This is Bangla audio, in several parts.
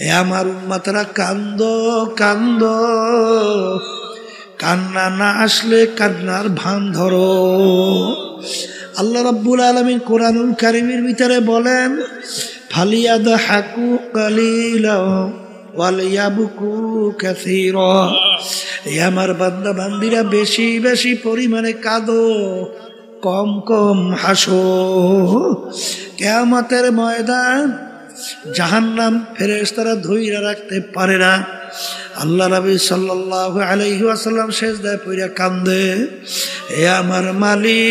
এ আমার উম্মতরা কান্দো কান্দো, কান্না না আসলে কান্নার ভান ধরো। আল্লাহ রাব্বুল আলামিন কোরআনুল কারীমের ভিতরে বলেন, ফালিয়াদহাকু কালিলা ওয়ালিয়াবকু কাসীরা। এ আমার বান্দা বান্দিরা বেশি বেশি পরিমাণে কাঁদো, কম কম হাসো। কিয়ামতের ময়দান জাহান্নাম ফেরেশতারা ধইরা রাখতে পারে না। আল্লাহ নবী সাল্লাল্লাহু আলাইহি ওয়াসাল্লাম সিজদায় পড়ে কান্দে, হে আমার মালিক,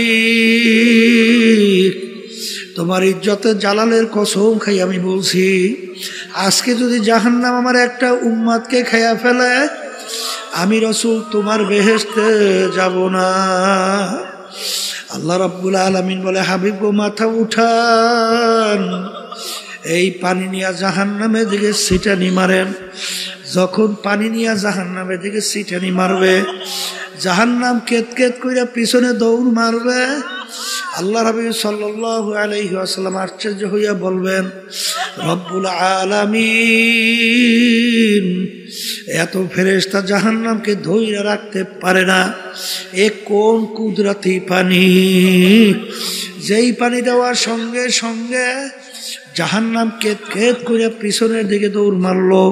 তোমার ইজ্জতের জালালের কসম খাই আমি বলছি, আজকে যদি জাহান্নাম আমার একটা উম্মতকে খাইয়া ফেলে, আমি রাসূল তোমার বেহেশতে যাব না। আল্লাহ রাব্বুল আলামিন বলে, হাবিব গো মাথা উঠান, এই পানি নিয়ে জাহান্নামের দিকে ছিটানি মারেন। যখন পানি নিয়ে জাহান্নামের দিকে ছিটানি মারবে, জাহান্নাম কেত কেত কইরা পিছনে দৌড় মারবে। আল্লাহ রাব্বুল সাল্লাল্লাহু আলাইহি ওয়াসাল্লাম আশ্চর্য হইয়া বলবেন, রব্বুল আলামিন এত ফেরেশতা জাহান্নামকে ধইরা রাখতে পারে না, এ কোন কুদরতি পানি, যেই পানি দেওয়ার সঙ্গে সঙ্গে জাহান্নাম কেত কেত করে পিছনের দিকে দৌড় মারলো।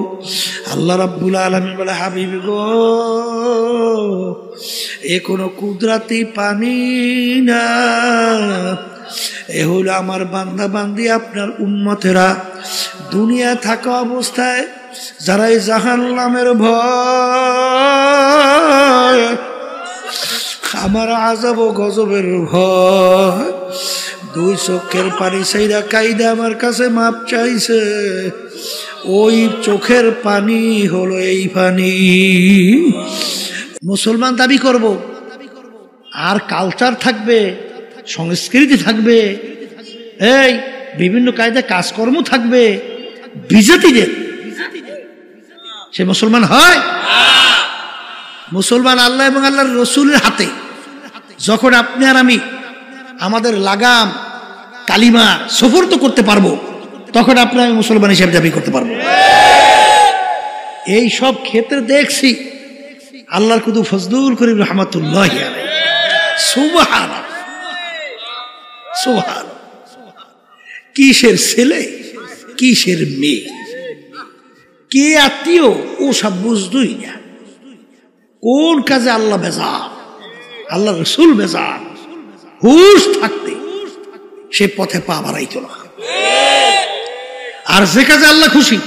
আল্লাহ রাব্বুল আলামিন বলে, হাবিব গো, এ কোনো কুদরতি পানি না, এ হলো আমার বান্দা বান্দি আপনার উম্মতেরা দুনিয়া থাকা অবস্থায় যারা এই জাহান্নামের ভয়, আমার আযাব ও গজবের ভয়, দুই চোখের পানি সেইরা কাইদা আমার কাছে মাপ চাইছে, ওই চোখের পানি হলো এই পানি। মুসলমান দাবি করব, আর কালচার থাকবে, সংস্কৃতি থাকবে, এই বিভিন্ন কায়দা কাজকর্ম থাকবে, বিজাতিদের সে মুসলমান হয়? মুসলমান আল্লাহ এবং আল্লাহর রসুলের হাতে। যখন আপনি আর আমি আমাদের লাগাম কালিমা সুপর্দ করতে পারবো, তখন আপনি আমি মুসলমান হিসেবে দাবি করতে পারবো। এই সব ক্ষেত্রে দেখছি আল্লাহর কুতু ফজলুল করিম রাহমাতুল্লাহ আলাইহি, সুবহানাল্লাহ সুবহানাল্লাহ, কিসের ছেলে কিসের মেয়ে, কে আত্মীয় ও সব বুঝতই না, কোন কাজে আল্লাহ বেজার, আল্লাহ রসুল বেজার, হুশ থাকতে সে পথে পা বাড়াইত না। আর যে কাজে আল্লাহ খুশি,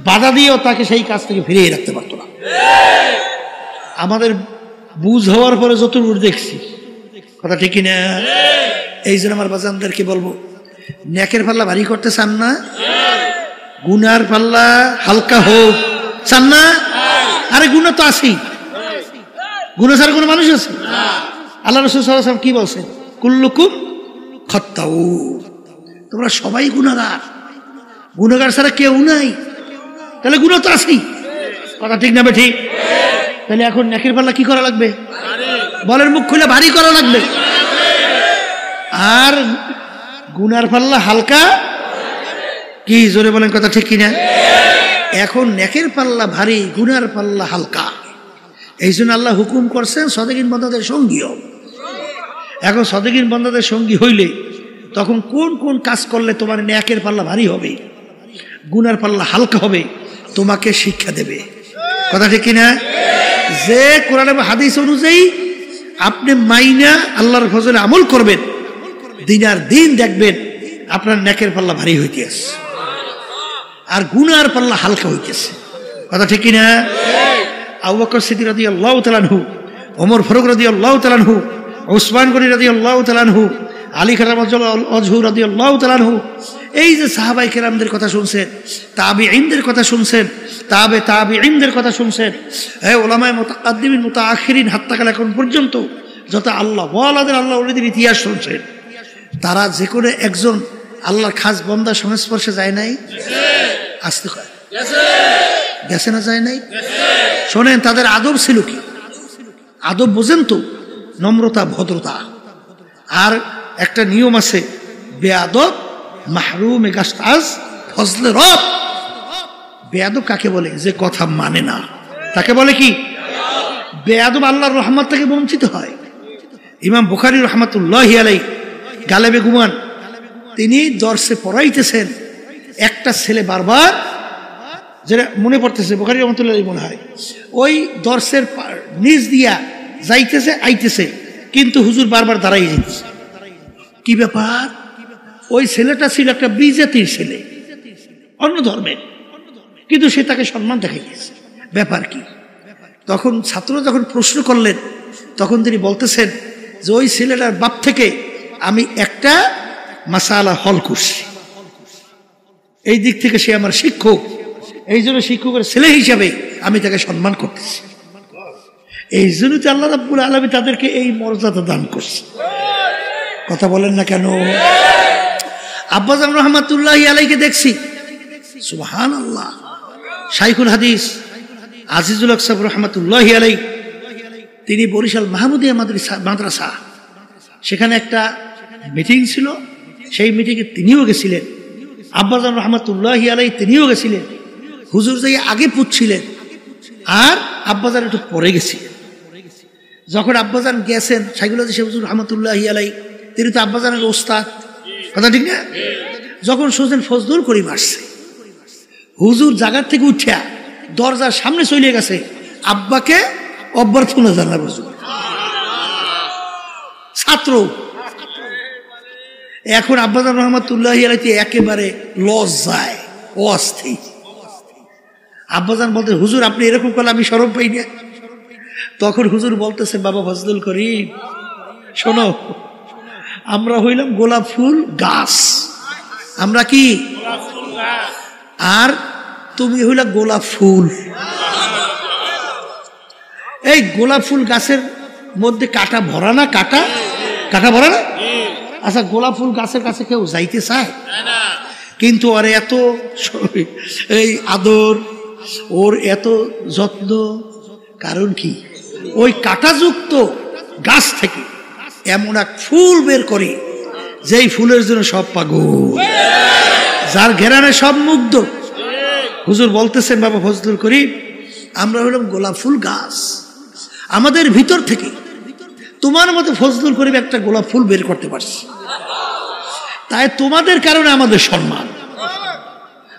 বাধা দিয়েও তাকে সেই কাজ থেকে ফিরিয়ে রাখতে পারতো না। আমাদের বুঝ হওয়ার পরে যতদূর দেখছি, কথা ঠিক না? এই জন্য আমার বাজানদেরকে বলবো, নেকের পাল্লা ভারী করতে চান না, গুনার পাল্লা হালকা হোক চান না? আরে গুনাহ তো আছেই, গুনাহ ছাড়া কোনো মানুষ আছে? আল্লাহ রাসূল সাল্লাল্লাহু আলাইহি ওয়াসাল্লাম কি বলছেন? কুল্লুকুম খাত্তাউন, তোমরা সবাই গুনাহগার, গুনাহগার ছাড়া কেউ নাই। তাহলে গুনাহ তো আছেই, কথা ঠিক না? ঠিক। তাহলে এখন নেকের পাল্লা কি করা লাগবে? বলের মুখ খুলে ভারী করা লাগবে। আর গুনার পাল্লা হালকা, কি জোরে বলেন, কথা ঠিক কিনা? এখন নেকের পাল্লা ভারী, গুনার পাল্লা হালকা। এই জন্য আল্লাহ হুকুম করছেন সাদিকিন বান্দাদের সঙ্গী হও। এখন সাদিকিন বান্দাদের সঙ্গী হইলে তখন কোন কোন কাজ করলে তোমার নেকের পাল্লা ভারী হবে, গুনার পাল্লা হালকা হবে, তোমাকে শিক্ষা দেবে, কথা ঠিক কিনা? যে কোরআন এবং হাদিস অনুযায়ী আপনি মাইনা আল্লাহর ফজলে আমল করবেন, দিন আর দিন দেখবেন আপনার নেকের পাল্লা ভারী হইতেছে আর গুনার পাল্লা হালকা হইতেছে, কথা ঠিক কিনা? আবু বকর সিদ্দিক রাদিয়াল্লাহু তাআলা আনহু, ওমর ফারুক রাদিয়াল্লাহু তাআলা আনহু, উসমান গনি রাদিয়াল্লাহু তাআলা আনহু, আলী কারামাতুল্লাহ ওয়াজহু রাদিয়াল্লাহু তাআলা আনহু, এই যে সাহাবায়ে কেরামদের কথা শুনছেন, তাবিঈনদের কথা শুনছেন, তাবিঈনদের কথা শুনছেন, এই উলামায়ে মুতাকাদ্দিমিন মুতাআখিরিন হাত্তা কাল এখন পর্যন্ত যত আল্লাহ ওয়ালাদের আল্লাহ ওলিদের ইতিহাস শুনছেন, তারা যে কোনো একজন আল্লাহর খাস বান্দার সংস্পর্শে যায় নাই? আসতে কয় গেছে না, যায় নাই? শোনেন তাদের আদব ছিল কি? আদব বোঝেন তো? নম্রতা, ভদ্রতা। আর একটা নিয়ম আছে, বেয়াদব মাহরুম গাস্তাজ ফজলে রব, বেয়াদব কাকে বলে? যে কথা মানে না, তাকে বলে কি বেয়াদব। আল্লাহর রহমত থেকে বঞ্চিত হয়। ইমাম বুখারী রাহমাতুল্লাহি আলাইহি গালেবে গুমান তিনি দর্শে পড়াইতেছেন, একটা ছেলে বারবার, যেটা মনে পড়তেছে বুখারী রাহমাতুল্লাহি মনে হয়, ওই দর্শের নিচ দিয়া যাইতেছে আইতেছে, কিন্তু হুজুর বারবার দাঁড়াই যাইতেছে। কি ব্যাপার? ওই ছেলেটা ছিল একটা বিজাতির ছেলে, অন্য ধর্মের, কিন্তু সে তাকে সম্মান দেখাইতেছে, ব্যাপার কি? তখন ছাত্র যখন প্রশ্ন করলেন, তখন তিনি বলতেছেন যে ওই ছেলেটার বাপ থেকে আমি একটা মাসালা হল করছি, এই দিক থেকে সে আমার শিক্ষক, এই জন্য শিক্ষকের ছেলে হিসাবে আমি তাকে সম্মান করতেছি। এই জন্য তো আল্লাহ রাব্বুল আলামিন তাদেরকে এই মর্যাদা দান করছে। কথা বলেন না কেন? আব্বাজান রহমাতুল্লাহি আলাইহিকে দেখছি, সুবহানাল্লাহ, শাইখুল হাদিস আজিজুল হক সাহেব রহমাতুল্লাহি আলাইহি, তিনি বরিশাল মাহমুদিয়া মাদ্রাসা, সেখানে একটা মিটিং ছিল, সেই মিটিংয়ে তিনিও গেছিলেন। আব্বাজান রহমাতুল্লাহি আলাইহি তিনিও গেছিলেন। হুজুর যাই আগে পুচ্ছিলেন আর আব্বাজান একটু পরে গেছিলেন। যখন আব্বাজান গেছেন, শাইখুল হাদিস হুজুর রহমাতুল্লাহি আলাইহি, তিনি তো আব্বাজানের ওস্তাদ, কথা ঠিক না? যখন শুনছেন ফজলুল করিম আসছে, হুজুর জায়গার থেকে উঠিয়া দরজার সামনে চলে গেছে, আব্বাকে অভ্যর্থনা জানাবো। ছাত্র এখন আব্বাজান রহমাতুল্লাহি আলাইহি একেবারে লজ্জায় অস্থির। আব্বাজান বলতে, হুজুর আপনি এরকম করলে আমি শরম পাই না। তখন হুজুর বলতেছে, বাবা ফজলুল করিম শোনো, আমরা হইলাম গোলাপ ফুল গাছ, আমরা কি, আর তুমি হইলা গোলাপ ফুল। এই গোলাপ ফুল গাছের মধ্যে কাটা ভরা না? কাটা কাটা ভরা না? আচ্ছা, গোলাপ ফুল গাছের কাছে কেউ যাইতে চায়? কিন্তু আর এত এই আদর, ওর এত যত্ন, কারণ কি? ওই কাটাযুক্ত গাছ থেকে এমন এক ফুল বের করে, যেই ফুলের জন্য সব পাগল, যার ঘেরানে সব মুগ্ধ। হুজুর বলতেছেন, বাবা ফজলুল করিম, আমরা হলাম গোলাপ ফুল গাছ, আমাদের ভিতর থেকে তোমার মতো ফজলুল করিম একটা গোলাপ ফুল বের করতে পারছি, তাই তোমাদের কারণে আমাদের সম্মান।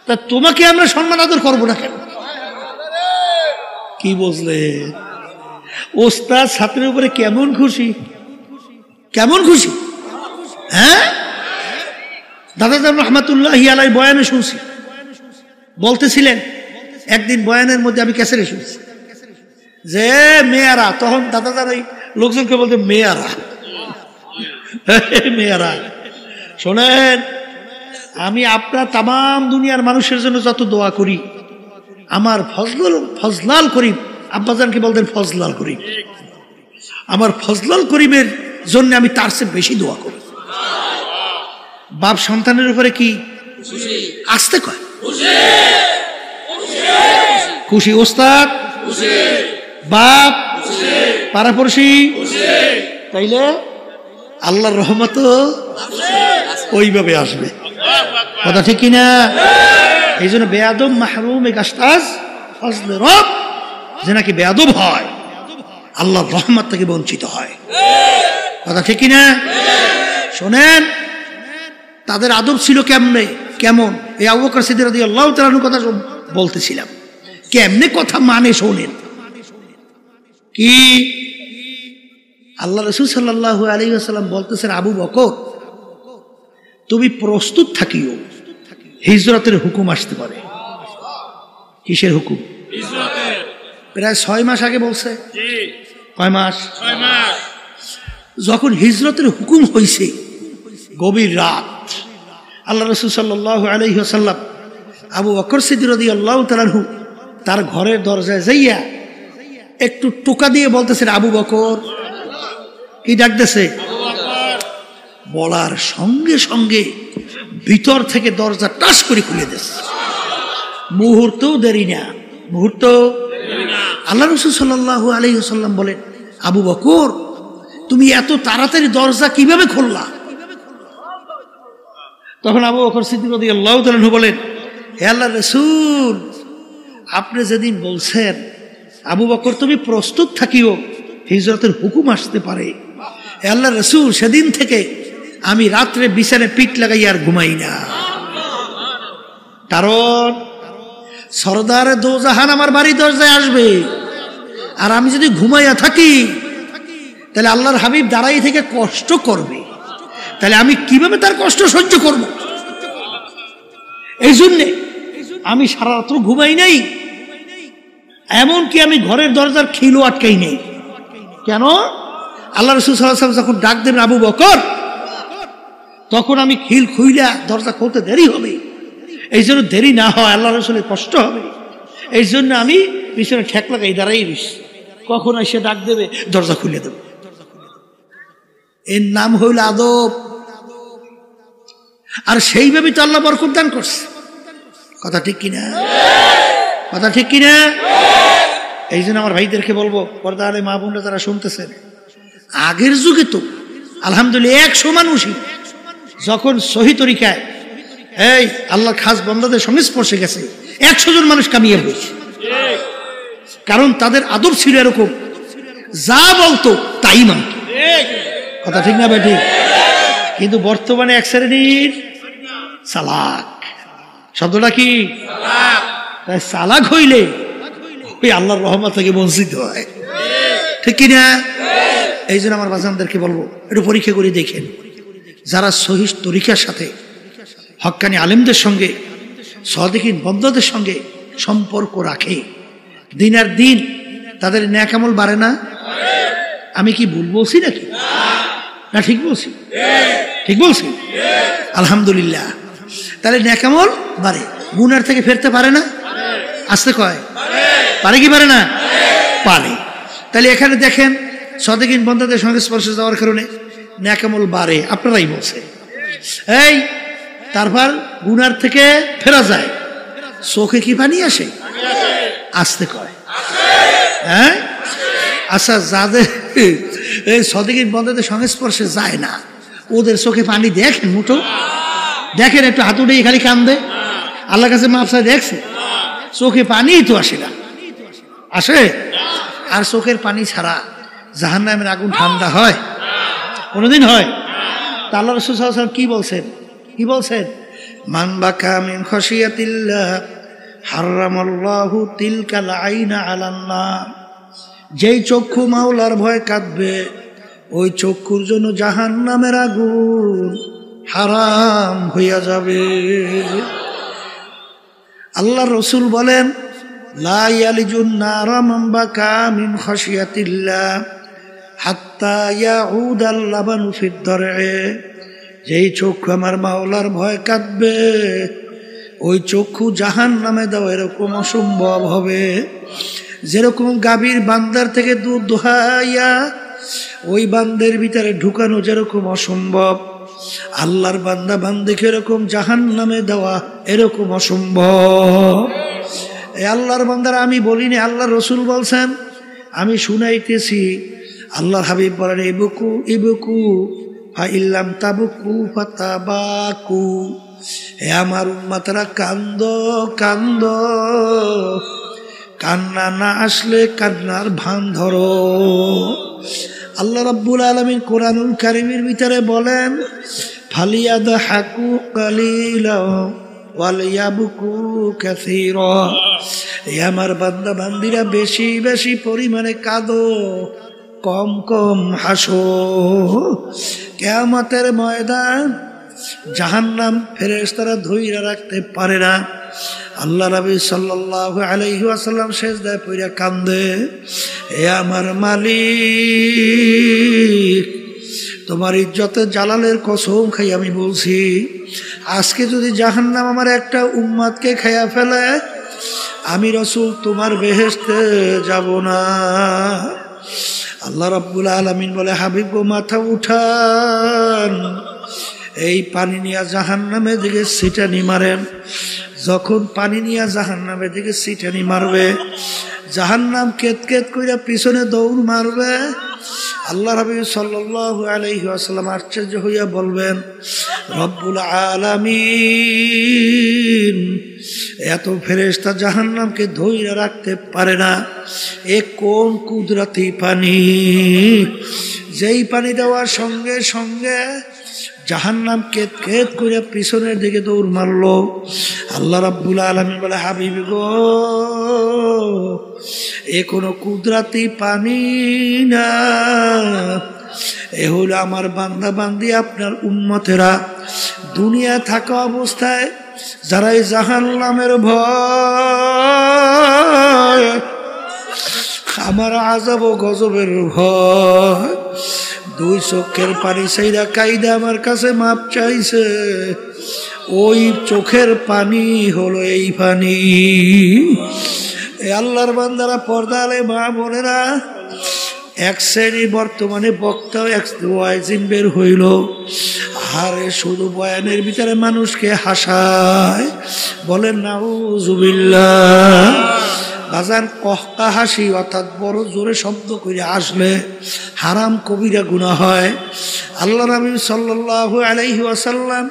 তা তোমাকে আমরা সম্মান আদর করবো না কেন? কি বুঝলে? ওস্তাদ ছাত্রের উপরে কেমন খুশি, কেমন খুশি! হ্যাঁ, দাদাজান রহমাতুল্লাহি আলাইহি বয়ানে শুনছি, বলতেছিলেন একদিন বয়ানের মধ্যে, আমি ক্যাসেটে শুনছি যে মেয়ারা, তখন দাদাজান ওই লোকজনকে বলতে মেয়ারা, মেয়ারা শোনেন, আমি আপনার তাম দুনিয়ার মানুষের জন্য যত দোয়া করি, আমার ফজলাল করিম, আব্বাজানকে বলতেন ফজলাল করিম, আমার ফজলাল করিমের জন্য আমি তার চেয়ে বেশি দোয়া করি। বাপ সন্তানের উপরে কি আসতে কয়? খুশি ওস্তাদ, বাপ, পাড়াপড়শি, তাইলে আল্লাহর রহমত ওইভাবে আসবে। কথা ঠিক কিনা? এই জন্য বেয়াদব মাহরুম গাস্তাজ ফজলে রব, যে নাকি বেয়াদব হয় আল্লাহর রহমত থেকে বঞ্চিত হয়। কথা ঠিক কিনা? শোনেন, তাদের আদব ছিল কেমনে, কেমন? এই আবু বকর সিদ্দিক রাদিয়াল্লাহু তাআলা আনহুর কথা বলতেছিলাম, কেমনে কথা মানে শোনেন। কি আল্লাহ রাসূল সাল্লাল্লাহু আলাইহি ওয়াসাল্লাম বলতেছেন, আবু বকর তুমি প্রস্তুত থাকিও, হিজরতের হুকুম আসতে পারে। কিসের হুকুম? প্রায় 6 মাস আগে বলছে। কয় মাস? 6 মাস। যখন হিজরতের হুকুম হয়েছে, গভীর রাত, আল্লাহ রাসূল সাল্লাল্লাহু আলাইহি ওয়াসাল্লাম আবু বকর সিদ্দিক রাদিয়াল্লাহু তাআলা আনহু তার ঘরের দরজায় যাইয়া একটু টোকা দিয়ে বলতেছেন, আবু বকর। কি ডাকতেছে? বলার সঙ্গে সঙ্গে ভিতর থেকে দরজা টাস করে খুলে দিয়েছে। মুহূর্তও দেরি না, মুহূর্ত। আল্লাহ রাসূল সাল্লাল্লাহু আলাইহি ওয়াসাল্লাম বলেন, আবু বকর তুমি এত তাড়াতাড়ি দরজা কিভাবে খুললা? তখন আবু বকর সিদ্দিক রাদিয়াল্লাহু তাআলা আনহু বলেন, হে আল্লাহর রাসূল, আপনি যেদিন বলছেন আবু বকর তুমি প্রস্তুত থাকিও, হিজরতের হুকুম আসতে পারে, আল্লাহ রাসূল সেদিন থেকে আমি রাত্রে বিছানায় পিঠ লাগাই আর ঘুমাই না। কারণ সরদারে দোজাহান আমার বাড়ি দরজায় আসবে, আর আমি যদি ঘুমাইয়া থাকি তাহলে আল্লাহর হাবিব দাঁড়াই থেকে কষ্ট করবে, তাহলে আমি কিভাবে তার কষ্ট সহ্য করব? এই জন্যে আমি সারা রাত্র ঘুমাই নাই, এমনকি আমি ঘরের দরজার খিলও আটকাই নেই। কেন? আল্লাহ রাসূল সাল্লাল্লাহু আলাইহি ওয়াসাল্লাম যখন ডাক দেবেন আবু বকর, তখন আমি খিল খুইলা দরজা খুলতে দেরি হবে, এই জন্য দেরি না হয়, আল্লাহ রাসূলের কষ্ট হবে, এই জন্য আমি পিছনে ঠেক লাগাই দাঁড়াই রইছি, কখন এসে ডাক দেবে দরজা খুলে দেব। এর নাম হইল আদব। আর সেইভাবে তো আল্লাহ বরকত দান করছে। কথা ঠিক কিনা? কথা ঠিক কিনা? এই জন্য আমার ভাইদেরকে বলবো, পর্দা আলে মা বোনরা যারা শুনতেছেন, আগের যুগে তো আলহামদুলিল্লাহ 100 মানুষই যখন সহি তরিকায় এই আল্লাহর খাস বান্দাদের সংস্পর্শে গেছে, 100 জন মানুষ কামিয়াব হয়েছে। কারণ তাদের আদব ছিল এরকম, যা বলতো তাই মানত। কথা ঠিক না বেটি? কিন্তু বর্তমানে এক শ্রেণীর চালাক, শব্দটা কি? তাই চালাক হইলে ওই আল্লাহর রহমত থেকে বঞ্চিত হয়, ঠিক কিনা? এই জন্য আমার বাজানদেরকে বলবো, একটু পরীক্ষা করে দেখেন, যারা সহিহ তরিকার সাথে হক্কানি আলেমদের সঙ্গে সাদিকিন বন্দাদের সঙ্গে সম্পর্ক রাখে, দিন আর দিন তাদের নেক আমল বাড়ে না? আমি কি ভুল বলছি নাকি? না ঠিক বলছি? ঠিক বলছি? আলহামদুলিল্লাহ। তাহলে নেক আমল বাড়ে, গুনার থেকে ফিরতে পারে না? আসতে কয় পারে কি পারে না? পারে। তাহলে এখানে দেখেন সাদিকিন বন্দাদের সংস্পর্শে যাওয়ার কারণে নেক আমল বাড়ে, আপনারাই বলছে। এই তারপর গুনার থেকে ফেরা যায়, চোখে কি পানি আসে? আসতে কয় হ্যাঁ। আচ্ছা, যাদের এই সাদিকিন বন্দাদের সংস্পর্শে যায় না, ওদের চোখে পানি দেখেন? মুঠো দেখেন, একটু হাত উঠে খালি কান্দে, আল্লাহর কাছে মাপ চায়, দেখছে? চোখে পানি তো আসে না, আসে? আর চোখের পানি ছাড়া জাহান্নামের আগুন ঠান্ডা হয়? কোনোদিন হয়? তা আল্লাহ রাসূল সাল্লাল্লাহু আলাইহি ওয়াসাল্লাম কি বলছেন? কি বলছেন? মান বাকা মিন খাশিয়াতিল্লাহ হারামাল্লাহু তিলকাল আইনা আলান নার। যেই চক্ষু মাওলার ভয় কাঁদবে, ওই চক্ষুর জন্য জাহান্নামের আগুন হারাম হইয়া যাবে। আল্লাহ রাসূল বলেন, লা ইয়ালিজুন নারা মান বাকা মিন খাশিয়াতিল্লাহ হাত্তা ইয়াউদাল লাবানু ফিদ দার'i। যেই চক্ষু আমার মাওলার ভয় কাঁদবে, ওই চক্ষু জাহান্নামে দেওয়া এরকম অসম্ভব হবে। যেরকম গাভীর বান্দার থেকে দুধ দোহাইয়া ওই বান্দের ভিতরে ঢুকানো যেরকম অসম্ভব, আল্লাহর বান্দা বান্দিকে এরকম জাহান্নামে দেওয়া এরকম অসম্ভব। এই আল্লাহর বান্দারা আমি বলিনি, আল্লাহর রাসূল বলছেন, আমি শুনাইতেছি। আল্লাহর হাবিব বলেন, ইবকু ইবকু ফাইল্লাম তাবকু ফাতাবাকু। হে আমার উম্মতরা, কান্দো কান্দো, কান্না না আসলে কান্নার ভান ধরো। আল্লাহ রাব্বুল আলামিন কোরআনুল কারীমের ভিতরে বলেন, ফালিয়াদহাকু কালিলা ওয়ালিয়াবকু কাসীরা। হে আমার বান্দা বান্দিরা, বেশি বেশি পরিমাণে কাঁদো, কম কম হাসো। কিয়ামতের ময়দান জাহান্নাম ফেরেশতারা ধইরা রাখতে পারে না। আল্লাহ নবী সাল্লাল্লাহু আলাইহি ওয়াসাল্লাম সিজদায় পড়ে কান্দে, হে আমার মালিক, তোমার ইজ্জতের জালালের কসম খাই আমি বলছি, আজকে যদি জাহান্নাম আমার একটা উম্মতকে খাইয়া ফেলে, আমি রাসূল তোমার বেহেশতে যাব না। আল্লাহ রাব্বুল আলামিন বলে, হাবিব গো, মাথা উঠান, এই পানি নিয়ে জাহান্নামের দিকে ছিটানি মারেন। যখন পানি নিয়ে জাহান্নামের দিকে ছিটানি মারবে, জাহান্নাম কেত কেত কইরা পিছনে দৌড় মারবে, আল্লাহ রাসূল সাল্লাল্লাহু আলাইহি ওয়াসাল্লাম আশ্চর্য হইয়া বলবেন, রব্বুল আলামিন এত ফেরেশতা জাহান্নামকে ধইরা রাখতে পারে না, এ কোন কুদরতি পানি, যেই পানি দেওয়ার সঙ্গে সঙ্গে জাহান্নাম কেত কেত করে পিছনের দিকে দৌড় মারলো। আল্লাহ রাব্বুল আলামিন বলে, হাবিব গো, এ কোনো কুদরতি পানি না, এ হলো আমার বান্দা বান্দি, আপনার উম্মতেরা দুনিয়া থাকা অবস্থায় যারা এই জাহান্নামের ভয়, আমার আযাব ও গজবের ভয়, দুই চোখের পানি সেইরা কাইদা আমার কাছে মাপ চাইছে, ওই চোখের পানি হলো এই পানি। আল্লাহর বান্দারা, পর্দা আলে মা বোনেরা, এক শ্রেণী বর্তমানে বক্তা এক ওয়াইজিন বের হইল, আরে শুধু বয়ানের ভিতরে মানুষকে হাসায়, বলেন নাউজুবিল্লাহ। বাজান কহকা হাসি অর্থাৎ বড় জোরে শব্দ করে আসলে হারাম কবিরা গুনাহ হয়। আল্লাহ নবী সাল্লাল্লাহু আলাইহি ওয়াসাল্লাম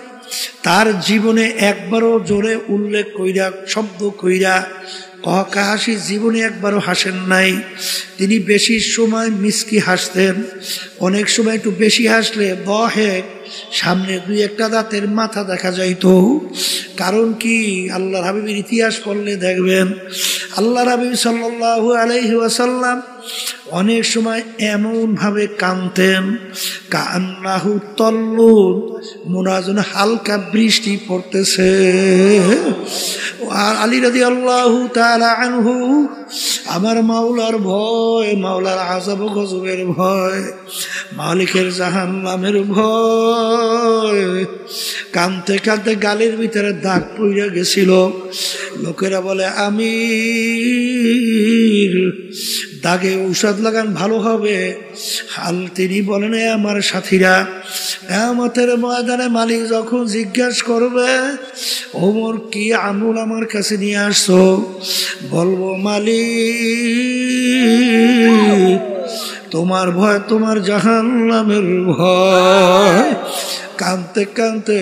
তার জীবনে একবারও জোরে উল্লেখ কইরা শব্দ কইরা কহকা হাসি জীবনে একবারও হাসেন নাই। তিনি বেশি সময় মিসকি হাসতেন, অনেক সময় একটু বেশি হাসলে বহে সামনে দুই একটা দাঁতের মাথা দেখা যাইতো। কারণ কি, আল্লাহর হাবিবের ইতিহাস পড়লে দেখবেন আল্লাহর হাবিব সাল্লাল্লাহু আলাইহি ওয়াসাল্লাম অনেক সময় এমনভাবে কাঁদতেন, কান্নাহু তল্লুন, মনে হয় যেন হালকা বৃষ্টি পড়তেছে। আর আলী রাদিয়াল্লাহু তাআলা আনহু, আমার মাওলার ভয়, মাওলার আযাব গজবের ভয়, মালিকের জাহান্নামের ভয়, কাঁদতে কাঁদতে গালের ভিতরে দাগ পড়ে গেছিল। লোকেরা বলে, আমির দাগে ঔষধ লাগান ভালো হবে। হাল তিনি বলেন, আমার সাথীরা, কিয়ামতের ময়দানে মালিক যখন জিজ্ঞাসা করবে, ওমর কি আমল আমার কাছে নিয়ে আসছো, বলবো মালিক তোমার ভয়, তোমার জাহান্নামের ভয়। কাঁদতে কাঁদতে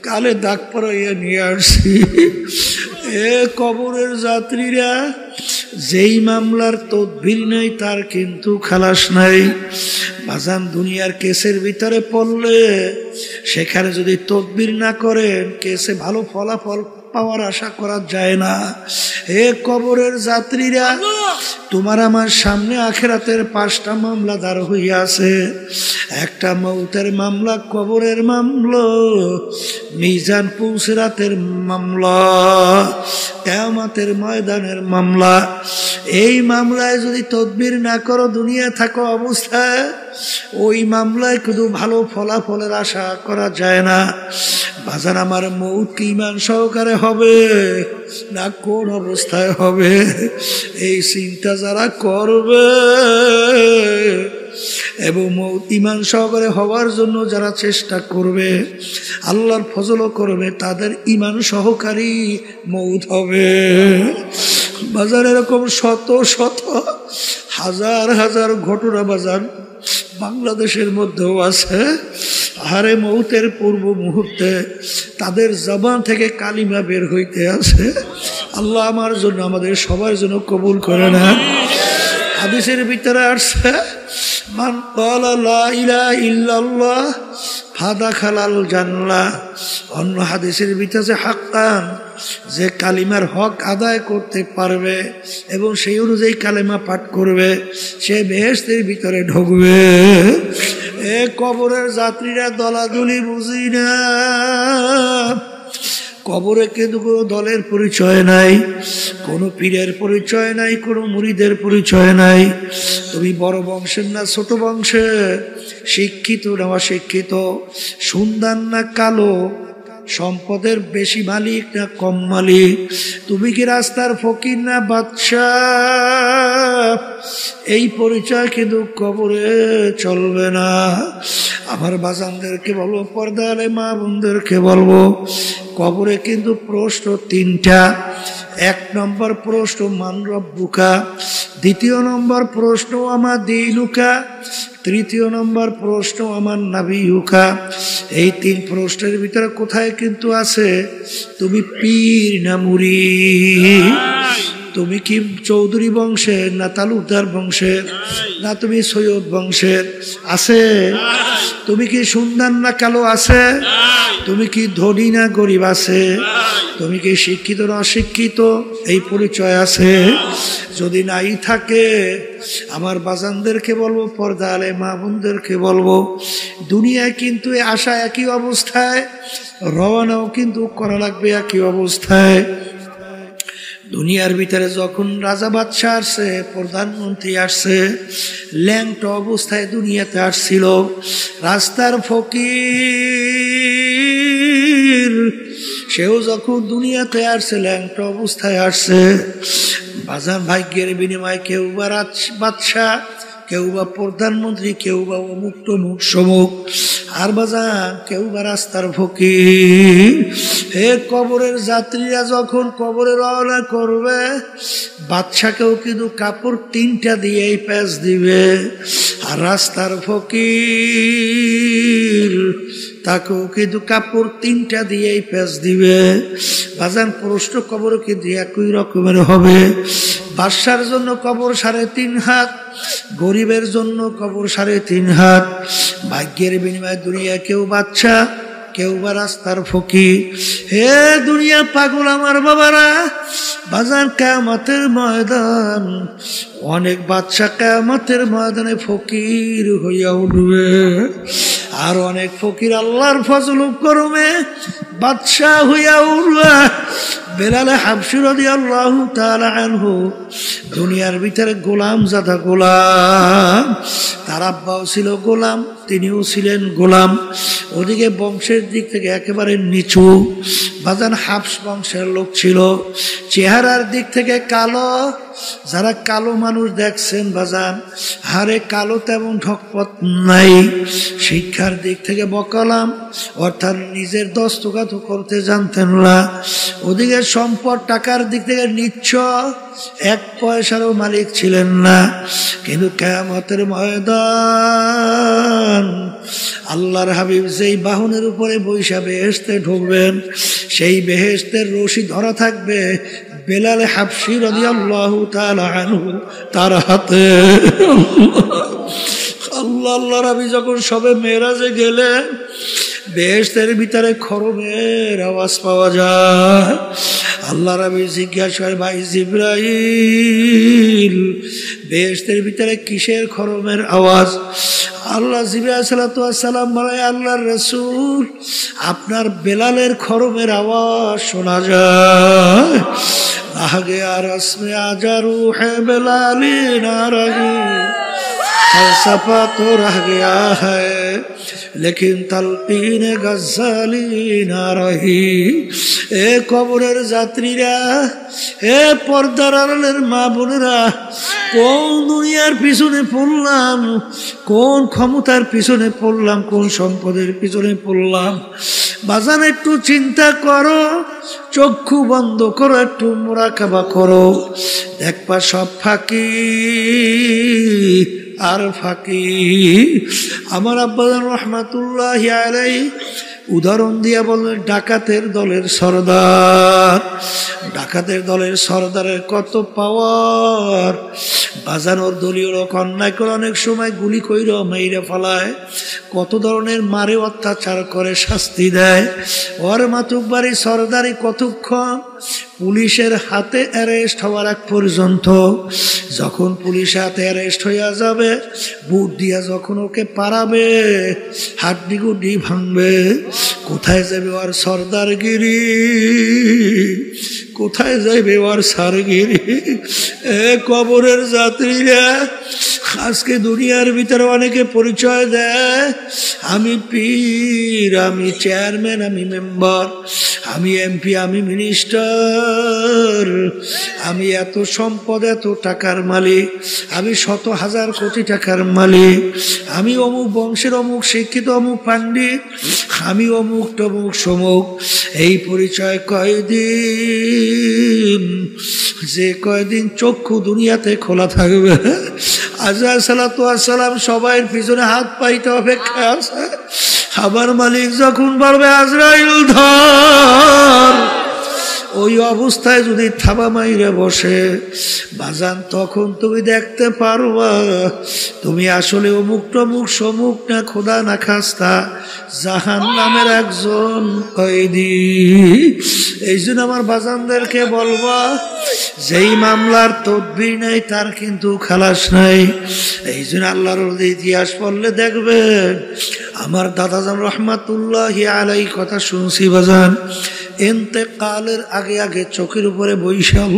কালে দাগ পরাইয়া নিয়ে আসছি। এ কবরের যাত্রীরা, যেই মামলার তদবির নাই তার কিন্তু খালাস নাই। বাজান দুনিয়ার কেসের ভিতরে পড়লে সেখানে যদি তদবির না করেন, কেসে ভালো ফলাফল পাওয়ার আশা করা যায় না। হে কবরের যাত্রীরা, তোমার আমার সামনে আখিরাতের 5টা মামলা দাঁড় হইয়া আছে। একটা মৌতের মামলা, কবরের মামলা, মিজান পুসরাতের মামলা, কিয়ামতের ময়দানের মামলা। এই মামলায় যদি তদবির না করো, দুনিয়া থাকো অবস্থায়, ওই মামলায় শুধু ভালো ফলাফলের আশা করা যায় না। বাজান আমার মৌত কি ঈমান সহকারে হবে না কোন অবস্থায় হবে, এই চিন্তা যারা করবে এবং মৌত ঈমান সহকারে হওয়ার জন্য যারা চেষ্টা করবে, আল্লাহর ফজলও করবে, তাদের ঈমান সহকারী মৌত হবে। বাজার এরকম শত শত হাজার হাজার ঘটনা বাজার বাংলাদেশের মধ্যেও আছে। হারে মৌতের পূর্ব মুহূর্তে তাদের জবান থেকে কালিমা বের হইতে আছে। আল্লাহ আমার জন্য, আমাদের সবার জন্য কবুল করে না। হাদিসের ভিতরে আসছে, মান ক্বালা লা ইলাহা ইল্লাল্লাহ ফাদাখালাল জান্নাহ। অন্য হাদিসের ভিতরে হাক্কান, যে কালিমার হক আদায় করতে পারবে এবং সেই অনুযায়ী কালিমা পাঠ করবে, সে বেহেশতের ভিতরে ঢুকবে। এ কবরের যাত্রীরা, দলাদলি বুঝি না। কবরে কিন্তু কোনো দলের পরিচয় নাই, কোনো পীরের পরিচয় নাই, কোনো মুরিদের পরিচয় নাই। তুমি বড় বংশের না ছোট বংশের, শিক্ষিত না অশিক্ষিত, সুন্দর না কালো, সম্পদের বেশি মালিক না কম মালিক, তুমি কি রাস্তার ফকির না বাদশাহ, এই পরিচয় কিন্তু কবরে চলবে না। আমার বাজানদেরকে বলবো, পর্দা আলে মা বোনদেরকে বলবো, কবরে কিন্তু প্রশ্ন 3টা। 1 নম্বর প্রশ্ন, মান রব্বুকা, দ্বিতীয় নম্বর প্রশ্ন আমার দীনুকা, তৃতীয় নম্বর প্রশ্ন আমার নাবিয়ুকা। এই 3 প্রশ্নের ভিতরে কোথায় কিন্তু আছে তুমি পীর না মুরিদ, তুমি কি চৌধুরী বংশের না তালুকদার বংশের, না তুমি সৈয়দ বংশের, আছে? তুমি কি সুন্দর না কালো, আছে? তুমি কি ধনী না গরিব, আছে? তুমি কি শিক্ষিত না অশিক্ষিত, এই পরিচয় আছে? যদি নাই থাকে আমার বাজানদেরকে বলবো, পর্দা আলে মা বোনদেরকে বলবো, দুনিয়ায় কিন্তু আসা একই অবস্থায়, রওনাও কিন্তু করা লাগবে একই অবস্থায়। দুনিয়ার ভিতরে যখন রাজা বাদশাহ আসছে, প্রধানমন্ত্রী আসছে, ল্যাংটা অবস্থায় দুনিয়াতে আসছিল। রাস্তার ফকির সেও যখন দুনিয়াতে আসছে ল্যাংটা অবস্থায় আসছে। বাজার ভাগ্যের বিনিময়ে কেউ বা বাদশাহ, কেউ বা প্রধানমন্ত্রী, কেউ বা অমুক তমুক সমুক, আর বাজান কেউ বা রাস্তার ফকির। হে কবরের যাত্রীরা যখন কবরে রওনা করবে, বাদশাকেও কিন্তু কাপড় 3টা দিয়েই প্যাঁচ দিবে, আর রাস্তার ফকির তাকেও কিন্তু কাপড় 3টা দিয়েই প্যাঁচ দিবে। বাজান প্রশ্ন কবর কিন্তু একই রকমের হবে। বাদশার জন্য কবর 3.5 হাত, গরিবের জন্য কবর 3.5 হাত। ভাগ্যের বিনিময়ে দুনিয়া কেউ বাদশা, কেউ বা রাস্তার ফকির। হে দুনিয়া পাগল আমার বাবারা, বাজার কিয়ামতের ময়দান, অনেক বাদশা কিয়ামতের ময়দানে ফকির হইয়া উঠবে, আর অনেক ফকির আল্লাহর ফজল করমে বাদশাহ হইয়া উঠবে। বেলাল হাবশী রাদিয়াল্লাহু তাআলা আনহু দুনিয়ার ভিতরে গোলাম জাদা গোলাম, তার আব্বাও ছিল গোলাম, তিনিও ছিলেন গোলাম। ওদিকে বংশের দিক থেকে একেবারে নিচু, বাজান হাবশ বংশের লোক ছিল। চেহারার দিক থেকে কালো, যারা কালো মানুষ দেখছেন বাজান, হারে কালো তেমন ঢকপথ নাই। শিক্ষার দিক থেকে বকালাম, অর্থাৎ নিজের দস্তখত করতে জানতেন না। ওদিকে সম্পদ টাকার দিক থেকে নিচ্ছ, 1 পয়সারও মালিক ছিলেন না। কিন্তু কিয়ামতের ময়দান আল্লাহর হাবিব যেই বাহনের উপরে বৈশা বেহেশতে ঢুকবেন, সেই বেহেশতের রশি ধরা থাকবে বেলাল হাবশী রাদিয়াল্লাহু তাআলা আনহু তার হাতে। আল্লাহর হাবিব যখন সবে মেরাজে গেলেন, বেহেশতের ভিতরে খরমের আওয়াজ পাওয়া যায়। আল্লাহর হাবিব জিজ্ঞাসা করে, ভাই জিবরাইল, বেহেশতের ভিতরে কিসের খরমের আওয়াজ? আল্লাহ জিবরাইল আলাইহিস সালাম বলে, আল্লাহর রাসূল, আপনার বেলালের খরমের আওয়াজ শোনা যায়। আহ গয়া রসমে আজা রূহে বেলালি না রহি, ফলসফা তো রহ গয়া হ্যায় লেকিন তালকিন গজ্জালি না রহি। এ কবরের যাত্রীরা, এ পর্দার আড়ালের মা বোনেরা, কোন দুনিয়ার পিছনে পড়লাম, কোন ক্ষমতার পিছনে পড়লাম, কোন সম্পদের পিছনে পড়লাম? বাজান একটু চিন্তা করো, চক্ষু বন্ধ করো, একটু মুরাকাবা করো, দেখবা সব ফাঁকি আর ফাঁকি। আমার আব্বাজান রহমাতুল্লাহি আলাইহি উদাহরণ দিয়া বললেন, ডাকাতের দলের সরদার, ডাকাতের দলের সরদারের কত পাওয়ার। বাজানোর দলীয় লোক অন্যায় করে অনেক সময় গুলি কইরা মেরে ফেলায়, কত ধরনের মারে অত্যাচার করে শাস্তি দেয়। ওর মাতুব্বারি সরদারি কতক্ষণ? পুলিশের হাতে অ্যারেস্ট হওয়ার আগ পর্যন্ত। যখন পুলিশের হাতে অ্যারেস্ট হইয়া যাবে, বুট দিয়া যখন ওকে পারাবে, হাড্ডি গুড্ডি ভাঙবে, কোথায় যাবে ওর সরদারগিরি, কোথায় যাইবে ওর সারগিরি? এ কবরের যাত্রীরা, আজকে দুনিয়ার ভিতরে অনেকে পরিচয় দেয়, আমি পীর, আমি চেয়ারম্যান, আমি মেম্বার, আমি এমপি, আমি মিনিস্টার, আমি এত সম্পদ, এত টাকার মালিক, আমি 100,000 কোটি টাকার মালিক, আমি অমুক বংশের অমুক শিক্ষিত, অমুক পাণ্ডিত, আমি অমুক তমুক সমুক। এই পরিচয় কয়দিন? যে কয়দিন চক্ষু দুনিয়াতে খোলা থাকবে, আজরাইল সালাতু ওয়াস সালাম সবাই পিছনে হাত পাইতে অপেক্ষা আছে। আমার মালিক যখন বলবে আজরাইল ধর, ওই অবস্থায় যদি থাবা মাইরে বসে বাজান, তখন তুমি দেখতে পারবা তুমি আসলে অমুক টমুক সমুক না খোদা না খাস্তা জাহান্নামের একজন কয়েদি। এই জন্য আমার বাজানদেরকে বলবা, যেই মামলার তদবির নেই তার কিন্তু খালাস নাই। এই জন্য আল্লাহর ইতিহাস পড়লে দেখবেন, আমার দাদাজান রহমাতুল্লাহি আলাইহি কথা শুনছি বাজান, ইন্তেকালের আগে আগে চোখের উপরে বৈশাল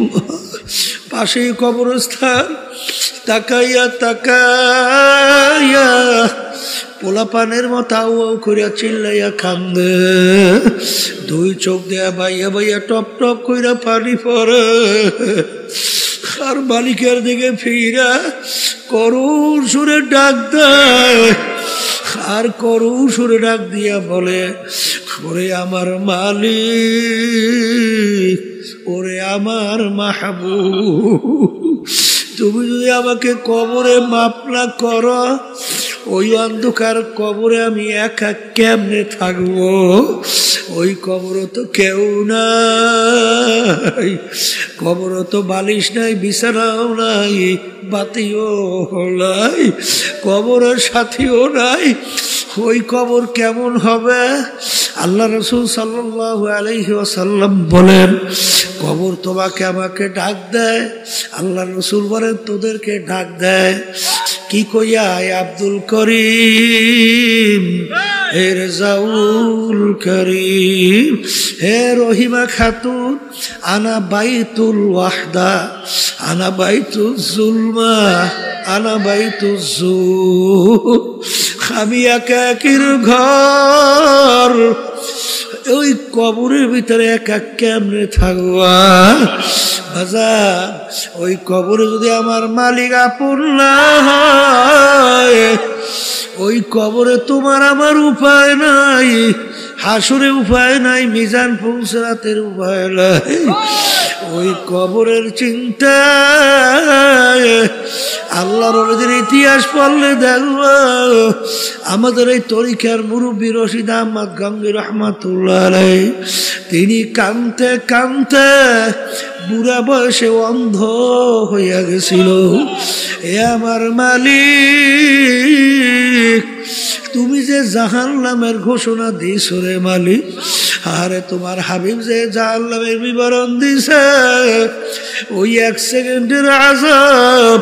পাশেই কবরস্থান, তাকাইয়া তাকাইয়া পোলাপানের মতো আউ আউ করিয়া চিল্লাইয়া কান্দে, দুই চোখ দেয়া বাইয়া বাইয়া টপ টপ কইরা পানি পড়ে। আর মালিকের দিকে ফিরা করুণ সুরে ডাক দেয়, আর করুণ সুরে ডাক দিয়া বলে, ওরে আমার মালিক, ওরে আমার মাহবুব, তুমি যদি আমাকে কবরে মাপ না করো, ওই অন্ধকার কবরে আমি একা কেমনে থাকবো? ওই কবর তো কেউ নাই, কবর তো বালিশ নাই, বিছানাও নাই, বাতিও নাই, কবরের সাথীও নাই। ওই কবর কেমন হবে? আল্লাহ রাসূল সাল্লাল্লাহু আলাইহি ওয়াসাল্লাম বলেন, কবর তোমাকে আমাকে ডাক দেয়। আল্লাহ রাসূল বলেন, তোদেরকে ডাক দেয় কি কইয়া? আব্দুল করিম, হে রেজাউল করিম, হে রহিমা খাতুন, আনা বাইতুল ওয়াহদা, আনা বাইতুল জুলমা, আনা বাইতুল জুর, আমি একাকির ঘর, ওই কবরের ভিতরে একা কেমনে থাকবা? বাজার, ওই কবরে যদি আমার মালিক আপন না হয়, ওই কবরে তোমার আমার উপায় নাই, হাসুরে উপায় নাই, মিজান পৌঁছাতের উপায় নাই। ওই কবরের চিন্তা আল্লাহর ওদের ইতিহাস পড়লে দেখবো, আমাদের এই তরিকার মুরব্বী রশিদ আহমদ গঙ্গী রহমাতুল্লাহ আলাইহি, তিনি কানতে কানতে বুড়া বয়সে অন্ধ হইয়া গেছিল। এ আমার মালিক, তুমি যে জাহান্নামের ঘোষণা দিছ রে মালিক, আরে তোমার হাবিব যে জাহান্নামের বিবরণ দিছে, ওই এক সেকেন্ডের আযাব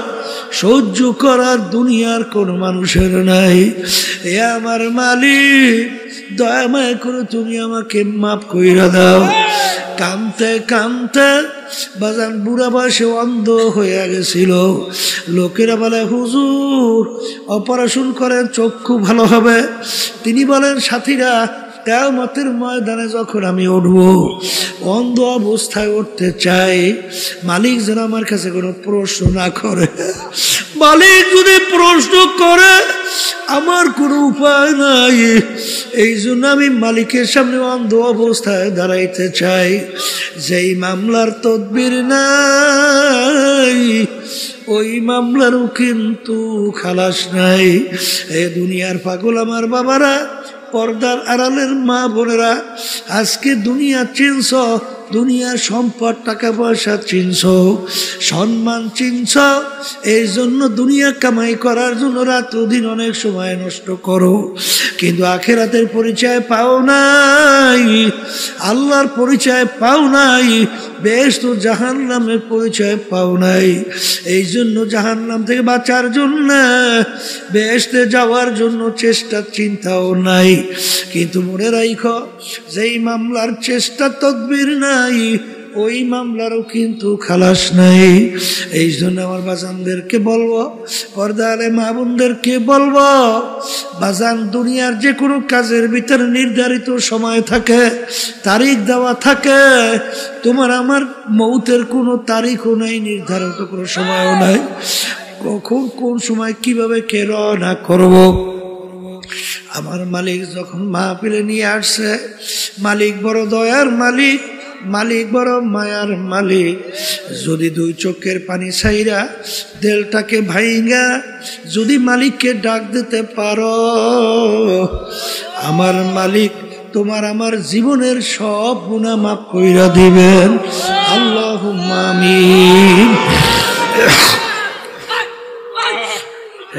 সহ্য করার দুনিয়ার কোন মানুষের নাই। এ আমার মালিক, দয়া মায়া করে তুমি আমাকে মাফ কইরা দাও। কানতে কানতে বাজান বুড়া বয়সে অন্ধ হয়ে গেছিল। লোকেরা বলে, হুজুর অপারেশন করেন চক্ষু ভালো হবে। তিনি বলেন, সাথীরা কিয়ামতের ময়দানে যখন আমি উঠব, অন্ধ অবস্থায় উঠতে চাই, মালিক যেন আমার কাছে কোনো প্রশ্ন না করে। মালিক যদি প্রশ্ন করে আমার কোনো উপায় নাই, এই জন্য আমি মালিকের সামনে অন্ধ অবস্থায় দাঁড়াইতে চাই। যেই মামলার তদবির নাই, ওই মামলারও কিন্তু খালাস নাই। এ দুনিয়ার পাগল আমার বাবারা, পর্দার আড়ালের মা বোনেরা, আজকে দুনিয়া চিনছ, দুনিয়ার সম্পদ টাকা পয়সা চিনছ, সম্মান চিনছ, এই জন্য দুনিয়া কামাই করার জন্য রাত দিন অনেক সময় নষ্ট করো, কিন্তু আখিরাতের পরিচয় পাও নাই, আল্লাহর পরিচয় পাও নাই, বেহেশত জাহান্নামের পরিচয় পাও নাই। এই জন্য জাহান্নাম থেকে বাঁচার জন্য, বেহেশতে যাওয়ার জন্য চেষ্টা চিন্তাও নাই। কিন্তু মনে রাখো, যেই মামলার চেষ্টা তদবির নাই, ওই মামলারও কিন্তু খালাস নাই। এই জন্য আমার বাজানদেরকে বলবো, পর্দারে মা বোনদেরকে বলবো, বাজান দুনিয়ার যে কোনো কাজের ভিতরে নির্ধারিত সময় থাকে, তারিখ দেওয়া থাকে। তোমার আমার মৌতের কোনো তারিখও নাই, নির্ধারিত কোনো সময়ও নাই, কখন কোন সময় কিভাবে কে রওনা করব। আমার মালিক যখন মাহফিলে নিয়ে আসছে, মালিক বড় দয়ার মালিক, মালিক বড় মায়ার মালিক। যদি দুই চোখের পানি ছাইরা দিলটাকে ভাইঙ্গা যদি মালিককে ডাক দিতে পারো, আমার মালিক তোমার আমার জীবনের সব গুনাহ মাফ কইরা দিবেন। আল্লাহুম্মা আমিন।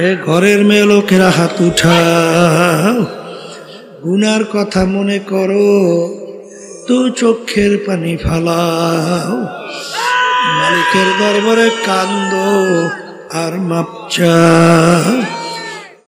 এ ঘরের মেয়ে লোকেরা হাত উঠাও, গুনার কথা মনে করো, তো চোখের পানি ফালাও, মালিকের দরবারে কান্দো আর মাপ চাও।